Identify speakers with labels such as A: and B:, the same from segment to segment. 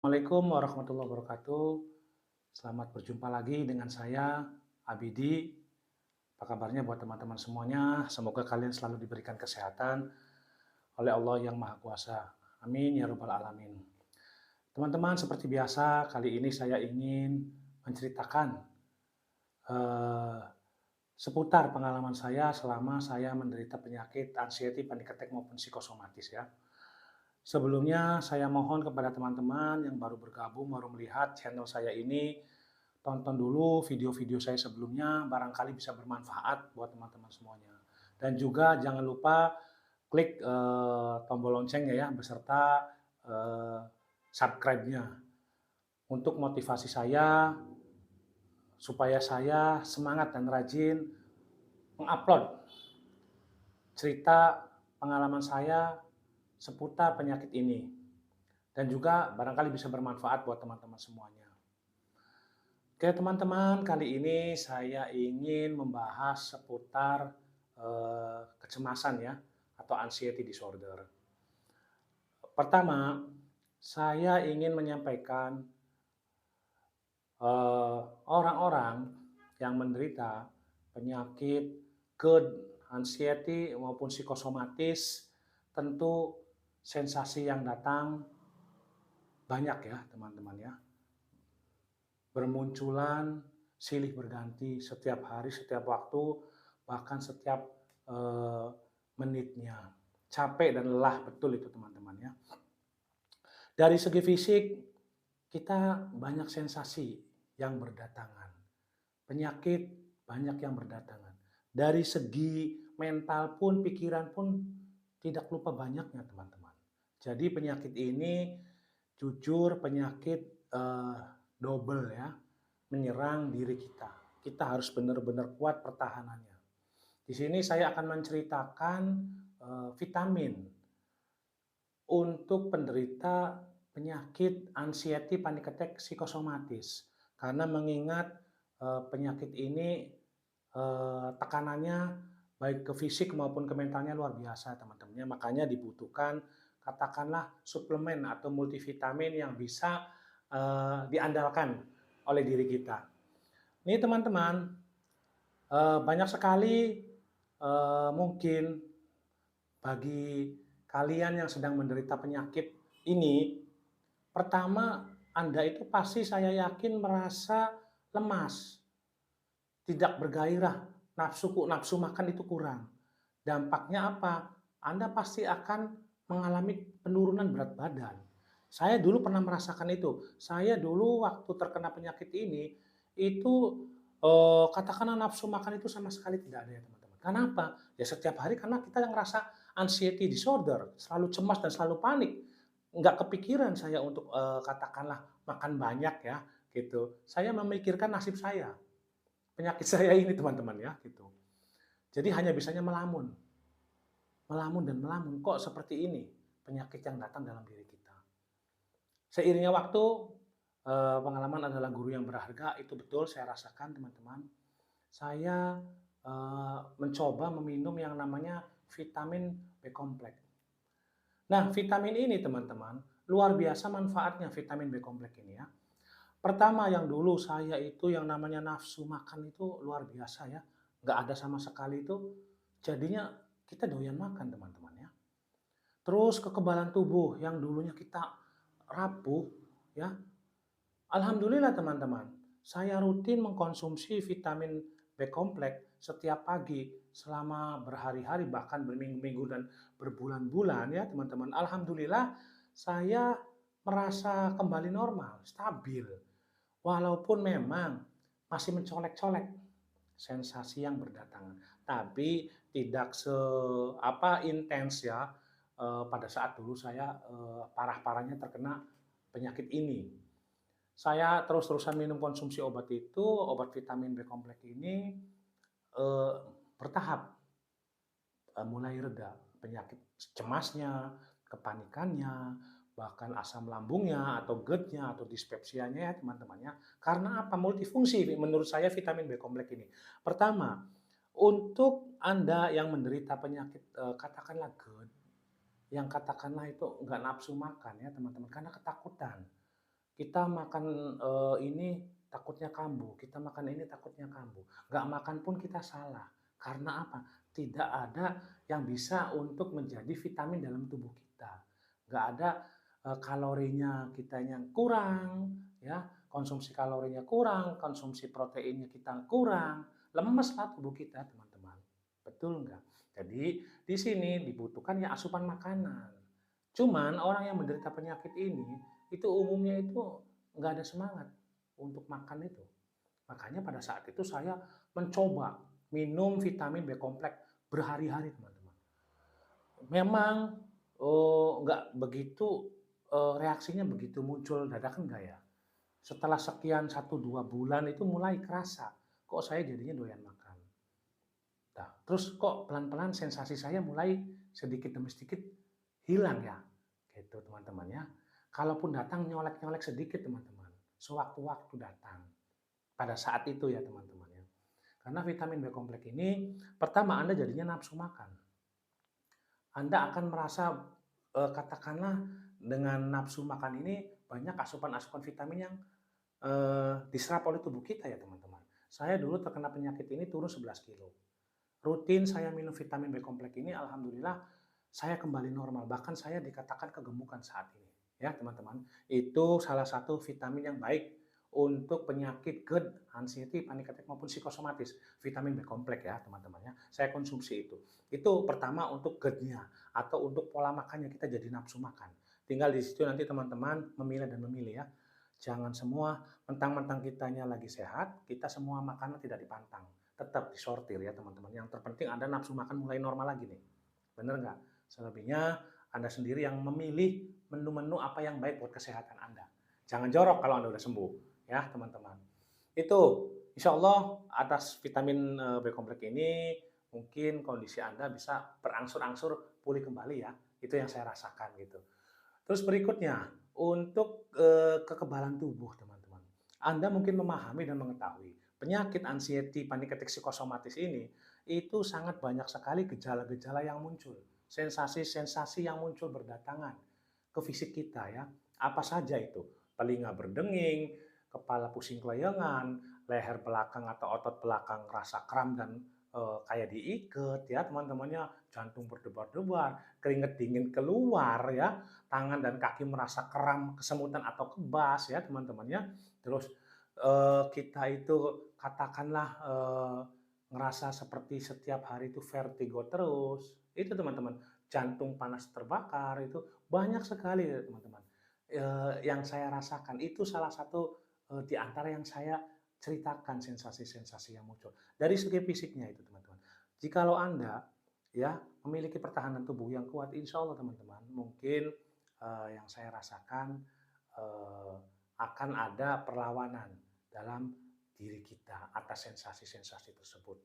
A: Assalamualaikum warahmatullahi wabarakatuh. Selamat berjumpa lagi dengan saya, Abidi. Apa kabarnya buat teman-teman semuanya? Semoga kalian selalu diberikan kesehatan oleh Allah yang Maha Kuasa. Amin ya Rabbal 'Alamin. Teman-teman, seperti biasa, kali ini saya ingin menceritakan eh, seputar pengalaman saya selama saya menderita penyakit anxiety, panic attack maupun psikosomatis ya. Sebelumnya saya mohon kepada teman-teman yang baru bergabung, baru melihat channel saya ini, tonton dulu video-video saya sebelumnya, barangkali bisa bermanfaat buat teman-teman semuanya. Dan juga jangan lupa klik tombol loncengnya ya, beserta eh, subscribe-nya untuk motivasi saya supaya saya semangat dan rajin mengupload cerita pengalaman saya seputar penyakit ini. Dan juga barangkali bisa bermanfaat buat teman-teman semuanya. Oke teman-teman, kali ini saya ingin membahas seputar kecemasan ya, atau anxiety disorder. Pertama, saya ingin menyampaikan orang-orang yang menderita penyakit GERD, anxiety maupun psikosomatis, tentu sensasi yang datang banyak ya teman-teman ya. Bermunculan silih berganti setiap hari, setiap waktu, bahkan setiap eh, menitnya. Capek dan lelah betul itu teman-teman ya. Dari segi fisik, kita banyak sensasi yang berdatangan. Penyakit banyak yang berdatangan. Dari segi mental pun, pikiran pun tidak lupa banyaknya teman-teman. Jadi penyakit ini jujur penyakit double ya, menyerang diri kita. Kita harus benar-benar kuat pertahanannya. Di sini saya akan menceritakan vitamin untuk penderita penyakit anxiety, panic attack, psikosomatis. Karena mengingat penyakit ini tekanannya baik ke fisik maupun ke mentalnya luar biasa teman-temannya. Makanya dibutuhkan katakanlah suplemen atau multivitamin yang bisa diandalkan oleh diri kita. Ini teman-teman, banyak sekali mungkin bagi kalian yang sedang menderita penyakit ini, pertama Anda itu pasti saya yakin merasa lemas, tidak bergairah, nafsu makan itu kurang. Dampaknya apa? Anda pasti akan mengalami penurunan berat badan. Saya dulu pernah merasakan itu. Saya dulu waktu terkena penyakit ini, itu katakanlah nafsu makan itu sama sekali tidak ada ya teman-teman. Kenapa? Ya setiap hari karena kita yang ngerasa anxiety disorder, selalu cemas dan selalu panik. Nggak kepikiran saya untuk katakanlah makan banyak ya, gitu. Saya memikirkan nasib saya, penyakit saya ini teman-teman ya, gitu. Jadi hanya bisanya melamun, melamun dan melamun. Kok seperti ini penyakit yang datang dalam diri kita? Seiringnya waktu, pengalaman adalah guru yang berharga, itu betul saya rasakan teman-teman. Saya mencoba meminum yang namanya vitamin B kompleks. Nah, vitamin ini teman-teman, luar biasa manfaatnya vitamin B kompleks ini ya. Pertama yang dulu saya itu yang namanya nafsu makan itu luar biasa ya, nggak ada sama sekali itu, jadinya kita doyan makan teman-teman ya. Terus kekebalan tubuh yang dulunya kita rapuh ya, alhamdulillah teman-teman, saya rutin mengkonsumsi vitamin B kompleks setiap pagi selama berhari-hari bahkan berminggu-minggu dan berbulan-bulan ya teman-teman. Alhamdulillah saya merasa kembali normal, stabil. Walaupun memang masih mencolek-colek sensasi yang berdatangan, tapi tidak intens ya pada saat dulu saya parah-parahnya terkena penyakit ini. Saya terus-terusan minum konsumsi obat itu, obat vitamin B kompleks ini eh, bertahap mulai reda penyakit cemasnya, kepanikannya, bahkan asam lambungnya atau GERD-nya atau dispepsianya ya teman-temannya. Karena apa? Multifungsi menurut saya vitamin B kompleks ini. Pertama, untuk Anda yang menderita penyakit katakanlah GERD, yang katakanlah itu nggak nafsu makan ya teman-teman karena ketakutan. kita makan, ini takutnya kambuh, kita makan ini takutnya kambuh. Nggak makan pun kita salah. Karena apa? Tidak ada yang bisa untuk menjadi vitamin dalam tubuh kita. Nggak ada, kalorinya kita yang kurang, ya, konsumsi kalorinya kurang, konsumsi proteinnya kita kurang, lemeslah tubuh kita, teman-teman. Betul nggak? Jadi di sini dibutuhkan ya asupan makanan. Cuman orang yang menderita penyakit ini, itu umumnya itu nggak ada semangat untuk makan itu. Makanya pada saat itu saya mencoba minum vitamin B kompleks berhari-hari, teman-teman. Memang nggak begitu, reaksinya begitu muncul dadakan nggak ya? Setelah sekian 1-2 bulan itu mulai kerasa, kok saya jadinya doyan makan. Nah, terus kok pelan-pelan sensasi saya mulai sedikit demi sedikit hilang ya, gitu teman-teman ya. Kalaupun datang nyolek-nyolek sedikit teman-teman, sewaktu-waktu datang. Pada saat itu ya teman-teman ya. Karena vitamin B kompleks ini, pertama Anda jadinya nafsu makan. Anda akan merasa, katakanlah dengan nafsu makan ini banyak asupan-asupan vitamin yang diserap oleh tubuh kita ya teman-teman. Saya dulu terkena penyakit ini turun 11 kilo. Rutin saya minum vitamin B kompleks ini, alhamdulillah saya kembali normal. Bahkan saya dikatakan kegemukan saat ini. Ya teman-teman, itu salah satu vitamin yang baik untuk penyakit GERD, anxiety, panic attack maupun psikosomatis. Vitamin B kompleks ya teman-teman ya. Saya konsumsi itu. Itu pertama untuk GERD-nya atau untuk pola makannya kita jadi nafsu makan. Tinggal di situ nanti teman-teman memilih dan memilih ya. Jangan semua mentang-mentang kitanya lagi sehat, kita semua makanan tidak dipantang. Tetap disortir ya teman-teman. Yang terpenting Anda nafsu makan mulai normal lagi nih. Bener nggak? Selebihnya Anda sendiri yang memilih menu-menu apa yang baik buat kesehatan Anda. Jangan jorok kalau Anda udah sembuh ya teman-teman. Itu insya Allah atas vitamin B kompleks ini mungkin kondisi Anda bisa berangsur-angsur pulih kembali ya. Itu yang saya rasakan gitu. Terus berikutnya, untuk kekebalan tubuh, teman-teman. Anda mungkin memahami dan mengetahui, penyakit anxiety, panic attack psikosomatis ini, itu sangat banyak sekali gejala-gejala yang muncul. Sensasi-sensasi yang muncul berdatangan ke fisik kita ya. Apa saja itu? Telinga berdenging, kepala pusing kelayangan, leher belakang atau otot belakang rasa kram dan kayak diikat ya teman-temannya, jantung berdebar-debar, keringet dingin keluar ya, tangan dan kaki merasa kram, kesemutan atau kebas ya teman-temannya. Terus kita itu katakanlah ngerasa seperti setiap hari itu vertigo terus. Itu teman-teman, jantung panas terbakar itu banyak sekali ya teman-teman. Yang saya rasakan itu salah satu di antara yang saya ceritakan sensasi-sensasi yang muncul. Dari segi fisiknya itu teman-teman. Jikalau Anda ya memiliki pertahanan tubuh yang kuat, insya Allah teman-teman, mungkin yang saya rasakan eh, akan ada perlawanan dalam diri kita atas sensasi-sensasi tersebut.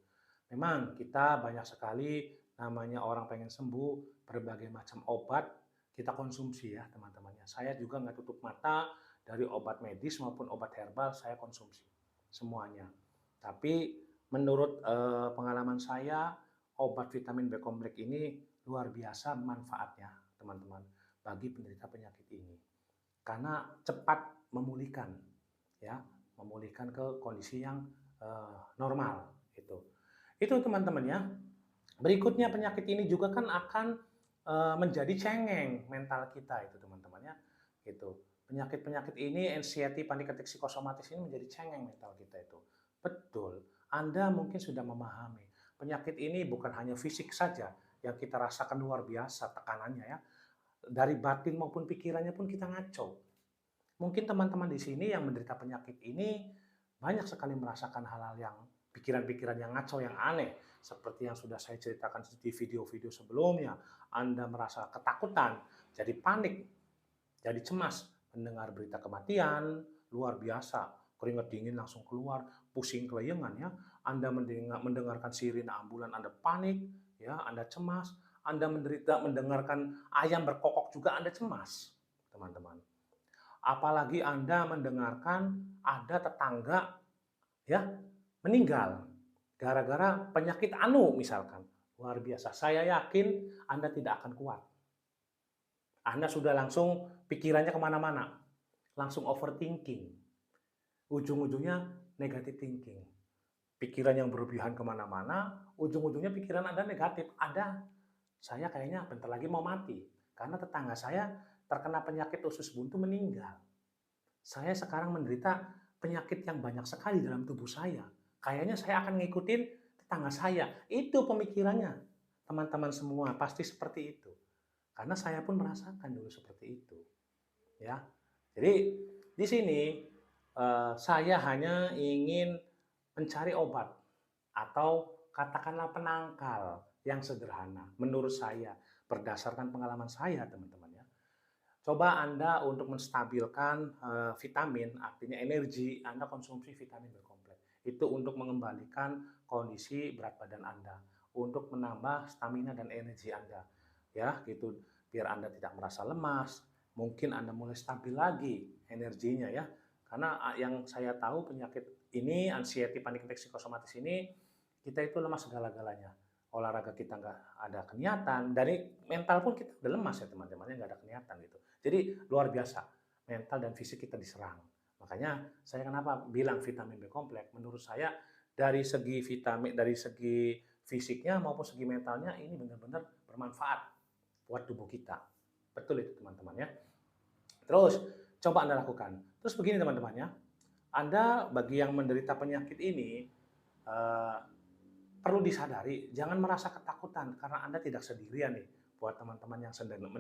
A: Memang kita banyak sekali namanya orang pengen sembuh, berbagai macam obat kita konsumsi ya teman-temannya. Saya juga nggak tutup mata dari obat medis maupun obat herbal saya konsumsi semuanya. Tapi menurut pengalaman saya obat vitamin B kompleks ini luar biasa manfaatnya teman-teman bagi penderita penyakit ini. Karena cepat memulihkan ya, memulihkan ke kondisi yang normal itu. Itu teman-teman ya. Berikutnya penyakit ini juga kan akan menjadi cengeng mental kita itu teman-teman ya. Gitu. Penyakit-penyakit ini anxiety, panic attack, psikosomatis ini menjadi cengeng mental kita itu. Betul. Anda mungkin sudah memahami. Penyakit ini bukan hanya fisik saja yang kita rasakan luar biasa tekanannya ya. Dari batin maupun pikirannya pun kita ngaco. Mungkin teman-teman di sini yang menderita penyakit ini banyak sekali merasakan hal-hal yang pikiran-pikiran yang ngaco, yang aneh. Seperti yang sudah saya ceritakan di video-video sebelumnya. Anda merasa ketakutan, jadi panik, jadi cemas, mendengar berita kematian, luar biasa. Keringat dingin langsung keluar, pusing kelayangan ya. Anda mendengarkan sirine ambulan, Anda panik, ya, Anda cemas. Anda mendengarkan ayam berkokok juga Anda cemas, teman-teman. Apalagi Anda mendengarkan ada tetangga ya meninggal gara-gara penyakit anu misalkan. Luar biasa. Saya yakin Anda tidak akan kuat. Anda sudah langsung pikirannya kemana-mana. langsung overthinking. Ujung-ujungnya negative thinking. Pikiran yang berlebihan kemana-mana, ujung-ujungnya pikiran Anda negatif. Saya kayaknya bentar lagi mau mati. Karena tetangga saya terkena penyakit usus buntu meninggal. Saya sekarang menderita penyakit yang banyak sekali dalam tubuh saya. Kayaknya saya akan ngikutin tetangga saya. Itu pemikirannya. Teman-teman semua pasti seperti itu. Karena saya pun merasakan dulu seperti itu. Ya. Jadi di sini saya hanya ingin mencari obat atau katakanlah penangkal yang sederhana menurut saya berdasarkan pengalaman saya teman-teman ya. Coba Anda untuk menstabilkan vitamin, artinya energi, Anda konsumsi vitamin berkompleks. Itu untuk mengembalikan kondisi berat badan Anda, untuk menambah stamina dan energi Anda. Ya, gitu. Biar Anda tidak merasa lemas, mungkin Anda mulai stabil lagi energinya ya. Karena yang saya tahu penyakit ini, anxiety, panic attack, psikosomatis ini, kita itu lemas segala-galanya. Olahraga kita nggak ada keniatan, dari mental pun kita udah lemas ya teman-teman, nggak ada keniatan gitu. Jadi luar biasa, mental dan fisik kita diserang. Makanya saya kenapa bilang vitamin B kompleks, menurut saya dari segi vitamin, dari segi fisiknya maupun segi mentalnya ini benar-benar bermanfaat buat tubuh kita. Betul itu teman-teman ya. Terus coba Anda lakukan. Terus begini teman-teman ya, Anda bagi yang menderita penyakit ini eh, perlu disadari, jangan merasa ketakutan karena Anda tidak sendirian nih. Buat teman-teman yang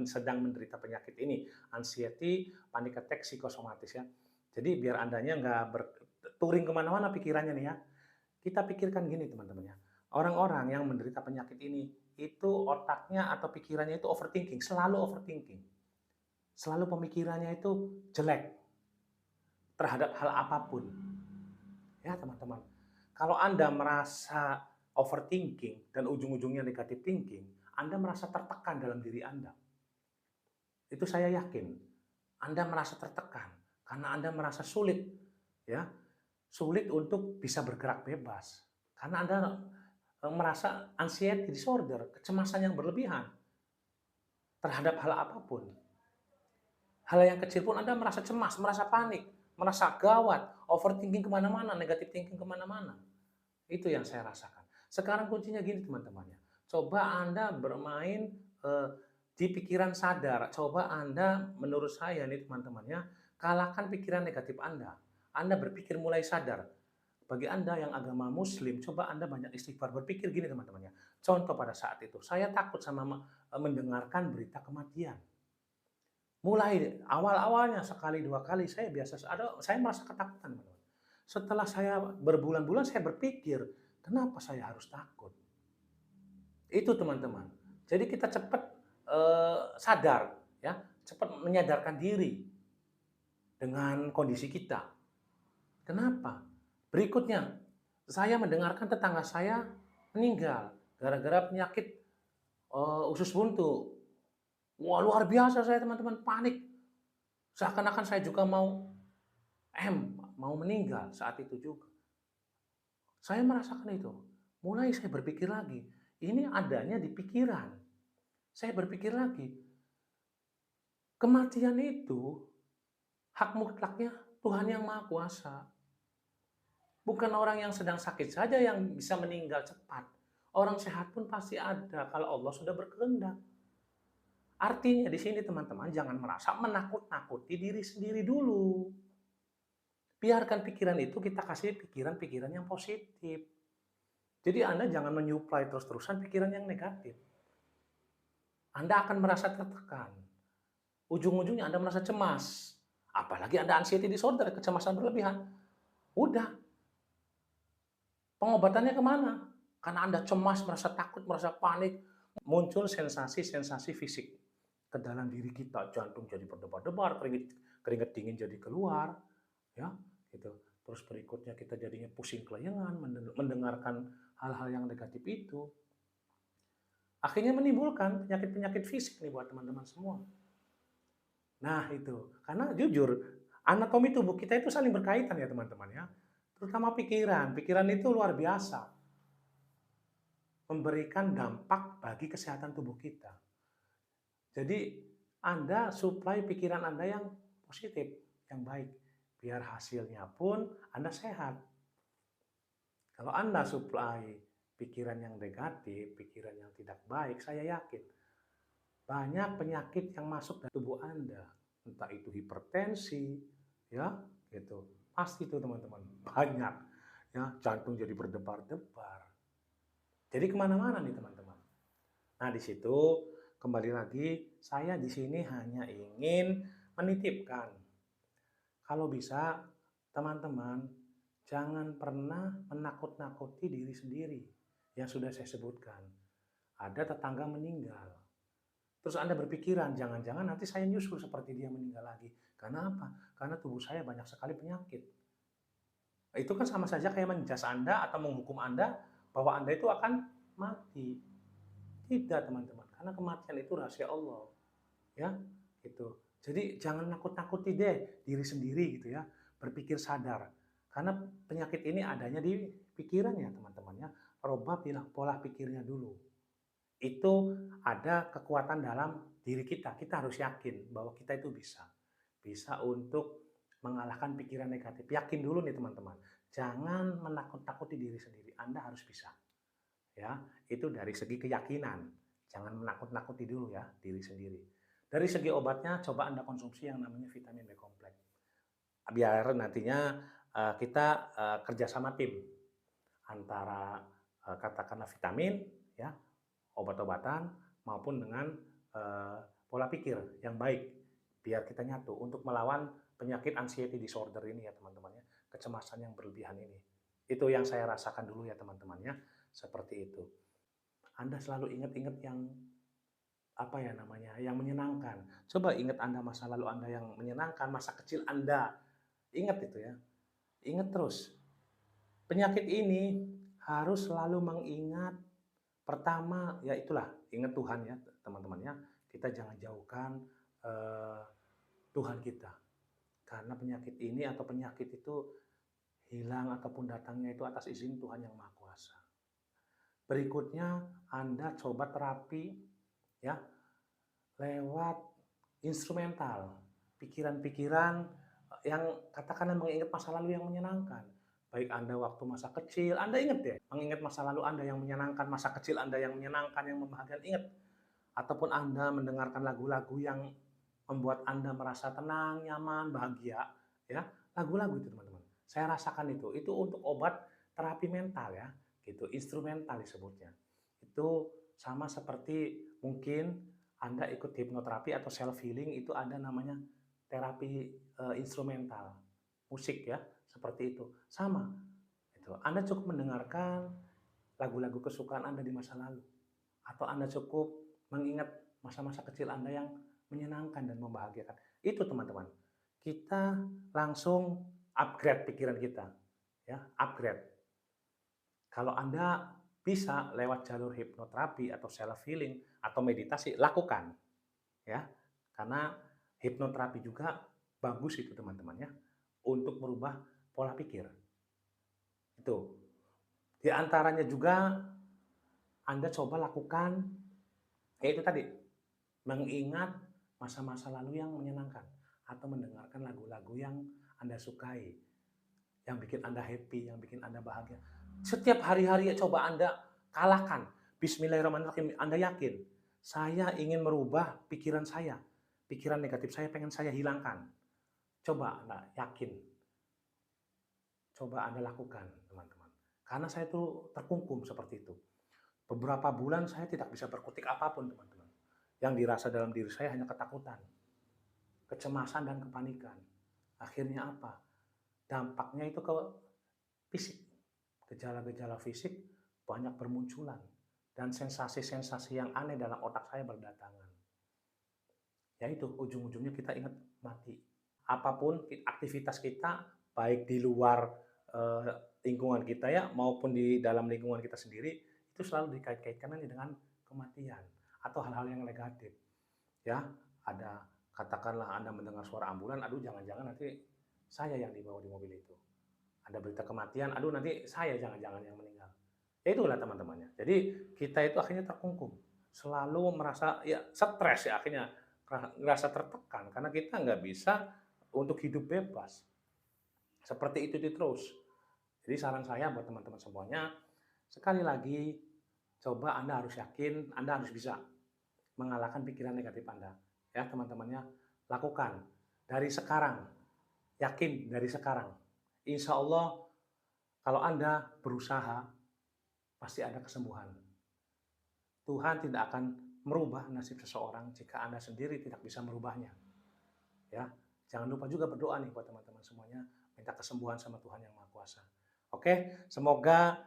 A: sedang menderita penyakit ini, anxiety, panic attack, psikosomatis ya. Jadi biar Andanya nggak touring kemana-mana pikirannya nih ya. Kita pikirkan gini teman-teman ya. Orang-orang yang menderita penyakit ini, itu otaknya atau pikirannya itu overthinking, selalu overthinking. Selalu pemikirannya itu jelek terhadap hal apapun. Ya teman-teman, kalau Anda merasa overthinking dan ujung-ujungnya negative thinking, Anda merasa tertekan dalam diri Anda. Itu saya yakin. Anda merasa tertekan karena Anda merasa sulit, ya, sulit untuk bisa bergerak bebas. Karena Anda merasa anxiety disorder, kecemasan yang berlebihan terhadap hal apapun. Hal yang kecil pun Anda merasa cemas, merasa panik, merasa gawat, overthinking kemana-mana, negative thinking kemana-mana. Itu yang saya rasakan. Sekarang kuncinya gini teman-teman ya. Coba Anda bermain di pikiran sadar. Coba Anda, menurut saya nih teman-teman ya, kalahkan pikiran negatif Anda. Anda berpikir mulai sadar. Bagi Anda yang agama muslim, coba Anda banyak istighfar. Berpikir gini teman-teman ya. Contoh pada saat itu, saya takut sama mendengarkan berita kematian. Mulai awal-awalnya sekali dua kali saya saya merasa ketakutan teman-teman. Setelah saya berbulan-bulan saya berpikir, kenapa saya harus takut? Itu teman-teman. Jadi kita cepat sadar ya, cepat menyadarkan diri dengan kondisi kita. Kenapa? Berikutnya, saya mendengarkan tetangga saya meninggal gara-gara penyakit usus buntu. Wah, luar biasa saya teman-teman, panik. Seakan-akan saya juga mau meninggal saat itu juga. Saya merasakan itu. Mulai saya berpikir lagi, ini adanya di pikiran. Saya berpikir lagi, kematian itu hak mutlaknya Tuhan yang Maha Kuasa. Bukan orang yang sedang sakit saja yang bisa meninggal cepat. Orang sehat pun pasti ada kalau Allah sudah berkehendak. Artinya di sini teman-teman jangan merasa menakut-nakuti diri sendiri dulu. Biarkan pikiran itu kita kasih pikiran-pikiran yang positif. Jadi Anda jangan menyuplai terus-terusan pikiran yang negatif. Anda akan merasa tertekan. Ujung-ujungnya Anda merasa cemas. Apalagi Anda anxiety disorder, kecemasan berlebihan. Udah. Pengobatannya kemana? Karena Anda cemas, merasa takut, merasa panik. Muncul sensasi-sensasi fisik ke dalam diri kita. Jantung jadi berdebar-debar, keringat dingin jadi keluar. Ya, gitu. Terus berikutnya kita jadinya pusing kelayangan, mendengarkan hal-hal yang negatif itu. Akhirnya menimbulkan penyakit-penyakit fisik nih buat teman-teman semua. Nah itu, karena jujur, anatomi tubuh kita itu saling berkaitan ya teman-teman ya. Terutama pikiran, pikiran itu luar biasa. Memberikan dampak bagi kesehatan tubuh kita. Jadi Anda supply pikiran Anda yang positif. yang baik. Biar hasilnya pun Anda sehat. Kalau Anda supply pikiran yang negatif, pikiran yang tidak baik, saya yakin banyak penyakit yang masuk ke tubuh Anda. Entah itu hipertensi, ya, gitu. Pasti itu teman-teman, banyak. Ya, jantung jadi berdebar-debar. Jadi kemana-mana nih teman-teman. Nah di situ kembali lagi saya di sini hanya ingin menitipkan kalau bisa teman-teman jangan pernah menakut-nakuti diri sendiri yang sudah saya sebutkan. Ada tetangga meninggal. Terus Anda berpikiran jangan-jangan nanti saya nyusul seperti dia meninggal lagi. Karena apa? Karena tubuh saya banyak sekali penyakit. Itu kan sama saja kayak menjas Anda atau menghukum Anda bahwa Anda itu akan mati. Tidak, teman-teman. Karena kematian itu rahasia Allah. Ya, gitu. Jadi jangan nakut-nakuti deh diri sendiri gitu ya. Berpikir sadar. Karena penyakit ini adanya di pikiran ya, teman-teman ya. Rubah pola pikirnya dulu. Itu ada kekuatan dalam diri kita. Kita harus yakin bahwa kita itu bisa. Bisa untuk mengalahkan pikiran negatif. Yakin dulu nih teman-teman. Jangan menakut-nakuti diri sendiri. Anda harus bisa. Ya, itu dari segi keyakinan. Jangan menakut-nakuti dulu ya diri sendiri. Dari segi obatnya coba Anda konsumsi yang namanya vitamin B kompleks. Biar nantinya kita kerjasama tim antara katakanlah vitamin ya, obat-obatan maupun dengan pola pikir yang baik biar kita nyatu untuk melawan penyakit anxiety disorder ini ya teman-teman ya, kecemasan yang berlebihan ini. Itu yang saya rasakan dulu ya teman-teman ya, seperti itu. Anda selalu ingat-ingat yang apa ya namanya, yang menyenangkan. Coba ingat Anda masa lalu Anda yang menyenangkan, masa kecil Anda. Ingat itu ya. Ingat terus. Penyakit ini harus selalu mengingat pertama ya itulah, ingat Tuhan ya teman-teman ya. Kita jangan jauhkan Tuhan kita. Karena penyakit ini atau penyakit itu hilang ataupun datangnya itu atas izin Tuhan yang Maha Kuasa. Berikutnya Anda coba terapi ya lewat instrumental, pikiran-pikiran yang katakanlah mengingat masa lalu yang menyenangkan. Baik Anda waktu masa kecil, Anda ingat deh, mengingat masa lalu Anda yang menyenangkan, masa kecil Anda yang menyenangkan, yang membahagiakan, ingat. Ataupun Anda mendengarkan lagu-lagu yang membuat Anda merasa tenang, nyaman, bahagia, ya. Lagu-lagu itu teman-teman. Saya rasakan itu untuk obat terapi mental ya, gitu, instrumental disebutnya. Itu sama seperti mungkin Anda ikut hipnoterapi atau self healing itu ada namanya terapi instrumental, musik ya, seperti itu. Sama. Itu. Anda cukup mendengarkan lagu-lagu kesukaan Anda di masa lalu atau Anda cukup mengingat masa-masa kecil Anda yang menyenangkan dan membahagiakan. Itu teman-teman. Kita langsung upgrade pikiran kita. Ya, upgrade. Kalau Anda bisa lewat jalur hipnoterapi atau self healing atau meditasi, lakukan. Ya. Karena hipnoterapi juga bagus itu teman-teman ya untuk merubah pola pikir. Itu. Di antaranya juga Anda coba lakukan yaitu tadi mengingat masa-masa lalu yang menyenangkan atau mendengarkan lagu-lagu yang Anda sukai, yang bikin Anda happy, yang bikin Anda bahagia. Setiap hari-hari coba Anda kalahkan. Bismillahirrahmanirrahim. Anda yakin, saya ingin merubah pikiran saya. Pikiran negatif saya pengen saya hilangkan. Coba Anda yakin. Coba Anda lakukan, teman-teman. Karena saya tuh terkungkung seperti itu. Beberapa bulan saya tidak bisa berkutik apapun, teman-teman. Yang dirasa dalam diri saya hanya ketakutan, kecemasan, dan kepanikan. Akhirnya apa? Dampaknya itu ke fisik. Gejala-gejala fisik banyak bermunculan. Dan sensasi-sensasi yang aneh dalam otak saya berdatangan. Yaitu ujung-ujungnya kita ingat mati. Apapun aktivitas kita, baik di luar lingkungan kita ya, maupun di dalam lingkungan kita sendiri, itu selalu dikait-kaitkan dengan kematian atau hal-hal yang negatif. Ya, ada katakanlah Anda mendengar suara ambulan, aduh jangan-jangan nanti saya yang dibawa di mobil itu. Ada berita kematian, aduh nanti saya jangan-jangan yang meninggal. Ya itulah teman-temannya. Jadi kita itu akhirnya terkungkung, selalu merasa ya stres ya, akhirnya merasa tertekan karena kita nggak bisa untuk hidup bebas. Seperti itu terus. Jadi saran saya buat teman-teman semuanya, sekali lagi, coba Anda harus yakin, Anda harus bisa mengalahkan pikiran negatif Anda. Ya, teman-temannya, lakukan dari sekarang. Yakin dari sekarang. Insya Allah, kalau Anda berusaha, pasti ada kesembuhan. Tuhan tidak akan merubah nasib seseorang jika Anda sendiri tidak bisa merubahnya. Ya, jangan lupa juga berdoa nih buat teman-teman semuanya, minta kesembuhan sama Tuhan yang Maha Kuasa. Oke, semoga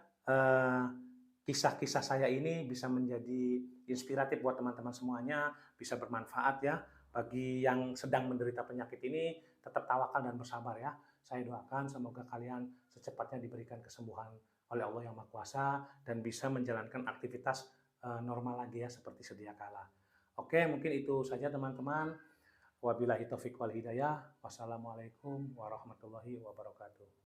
A: kisah-kisah saya ini bisa menjadi inspiratif buat teman-teman semuanya, bisa bermanfaat ya. Bagi yang sedang menderita penyakit ini, tetap tawakal dan bersabar ya. Saya doakan semoga kalian secepatnya diberikan kesembuhan oleh Allah yang Maha Kuasa dan bisa menjalankan aktivitas normal lagi ya seperti sedia kala. Oke, mungkin itu saja teman-teman. Wabillahi taufiq wal hidayah. Wassalamualaikum warahmatullahi wabarakatuh.